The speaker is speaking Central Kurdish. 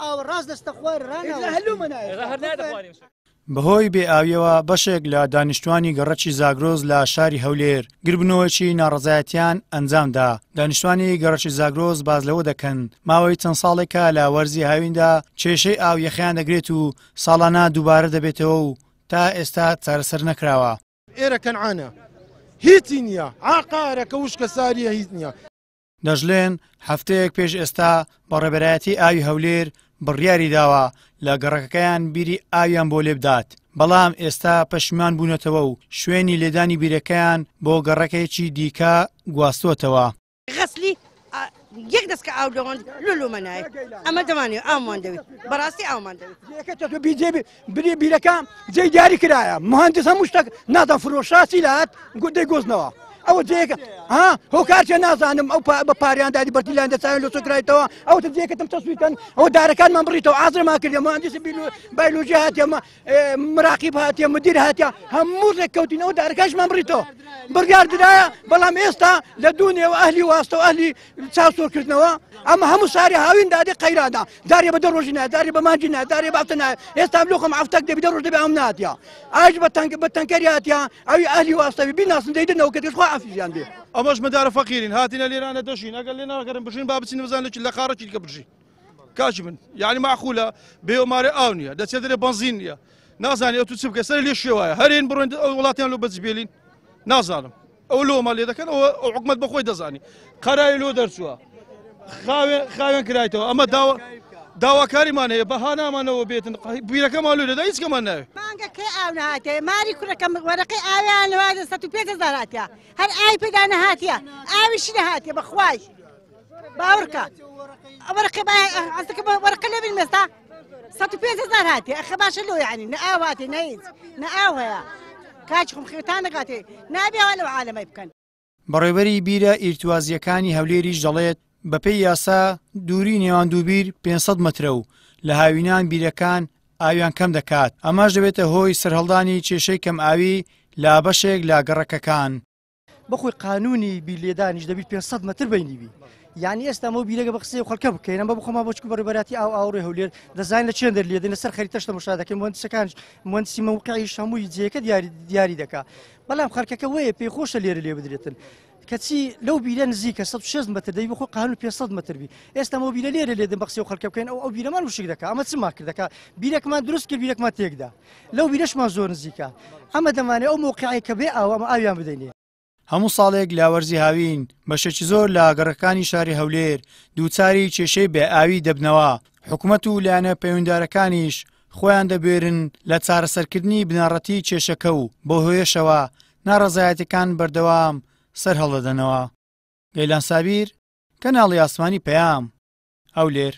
ئەو ڕاست دەستە خوار ڕانە بەهۆی بێئاویەوە بەشێک لە دانیشتوانی گەڕەکی زاگرۆز لە شاری هەولێر گربنەوەکی ناڕزایەتیان ئەنجامدا. دانیشتوانی گەڕەکی زاگرۆز باز لەوە دەکەن ماوەی چەند ساڵێکە لە وەرزی هاویندا کێشەی ئاو یەخیان دەگرێت و ساڵانە دووبارە دەبێتەوە و تا ئێستا چارەسەر نەکراوە. ئێرە کەنعانە هیچی نییە، عاقارە کە وشکە ساریە هیچ نییە. دەژلێن هەفتەیەک پێش ئێستا بە ڕێبەرایەتی ئاوی هەولێر بڕیاری داوە لە گەڕەکەکەیان بیری ئاویان بۆ لێ بدات، بەڵام ئێستا پەشیمان بوونەتەوە و شوێنی لێدانی بیرەکەیان بۆ گەڕەکەیەکی دیکە گواستوتەوە. غەسلی یەک دەستکە ئاو دەوەند لولومەنای ئەمە دەمانێت ئاومان دەوێت بەڕاستی ئاومان دەوێت بری بیرەکە جێی دیاری کرایە مهندس هەموو شتێک نازان فرۆشاسی لات دەیگۆزنەوە ئەوە جێکە هۆکارچێ نازانم ئەو بە پاریان دادی بەرتیلان دەچاوێت لە سۆکرایتەوە ئەو جێکەتم تەسویکەن ئەو دارەکانمان بڕیتەوە ئازرمان کردێ مهندسی بایلۆژی هاتیە مراقیب هاتیە مدیر هاتیە هەموو ڕێککەوتین ئەو دارەکانشمان بڕیتەوە بڕیار درایە بەڵام ئێستا لە دوونێەوە ئەهلی واستە و ئەهلی چاوسۆرکردنەوە ئەمە هەموو ساری هاوین دادی قەیرادا دارێ بە دەڕۆژی نایە دارێ بە مانجی نایە دارێ بە هەفتە نایە ئێستا بلوخم هەفتەک دەبی دەڕۆژ دەبێ ئەم ناتیە ئاش بە تەنکەری هاتیە ئەوی ئەهلی واستەوی بیناسن دەیدنەوە کە دەخوا ئافیزیان بێ ئەمەش مەدارە فەقیرین هاتینە لێرانە دەژین ئەگەر لێ ناگەرن بژین با بچین بزانێت لە قارەکی کە بژین کاچ من یعنی معقولە بێوەمارە ئاو نییە دەچێت دەرێ بەنزین نییە نازانی ئەو تو چ بکە سەر لێ شێوایە هەرێن بڕۆین وڵاتیان لۆ بەجبێلین نازانم ئەو لۆمە لێ دەکەن ئەوە حکومەت بەخۆی دەزانی قەرای لۆ دەرچووە خاوێن کرایتەوە ئەمە داواکاریمان هەیە بەها نامانەوە بێتن بیرەکەمان لێدا هیچکەمان ناوێت مانگەکەی ئاو نهاتێ ماری کوڕەکەم وەرەقەی ئاویان لەوادە 150,000 هاتیە هەر ئاوی پێدا نەهاتیە ئاویشی نەهاتیە بەخوای باوەڕکە وەرەقە لێ بین مێستا 150,000 هاتیە ئەخە باشە لۆ یعنی نە ئاو هاتێ نە هیچ نە ئاو هەیە کاچ خۆم خێتان نەگاتێ نابێەوە لەو عالەمەی بکەن. بەڕێوەری بیرە ئیرتوازیەکانی هەولێریش دەڵێت بەپێی یاسا دووری نێوان دووبیر 500 مترە و لە هاوینان بیرەکان ئاویان کەم دەکات ئەماش دەبێتە هۆی سەرهەڵدانی کێشەی کەم ئاوی لا بەشێک لە گەڕەکەکان. بەخۆی قانونی بیرلێدانیش دەبێت 500 متر بینیبی یعنی ئێستا ئەمە بیرەکە بە قسەی خەڵکە بکەین ئەمە بخۆما بۆچکو بەڕێبەراتی ئاو ئاوڕێ هەولێر دەزانین لە چێن دەرلێدەن لەسەر خەریتەشتە مشاهدەکەی مهندسەکانش مهندسی موقعیش هەمووی جێیەکە دیاری دەکات بەڵام خەڵکەکە وەیە پێی خۆشە لێرە لێ بدرێتن کەچی لەو بیرە نزیکە 160 متر دەبی بخۆ قانون 500 متر بی ئێستا ئەمە بیرە لێرە لێدەن بە قسەی خەڵکە بکەین ئەو بیرەمان وشک دەکات ئەمە چما کردەکە بیرەکەمان دروست کرد بیرەکەمان تێکدا لەو بیرەشمان زۆر نزیکە ئەمە دەمانێت ئەو موقعی کە بێ ئەمە ئاویان بدەینێ. هەموو ساڵێک لاوەرزی هاوین بەشێکی زۆر لە گەڕەکانی شاری هەولێر دووچاری کێشەی بێ ئاوی دەبنەوە حکوومەت و لایەنە پەیوەنددارەکانیش خۆیان دەبێرن لە چارەسەرکردنی بناڕەتی کێشەکە و بۆ هۆیشەوە ناڕەزایەتەکان بەردەوام سەر هەڵدەدەنەوە. گەیلان سابیر کەناڵی ئاسمانی پەیام هەولێر.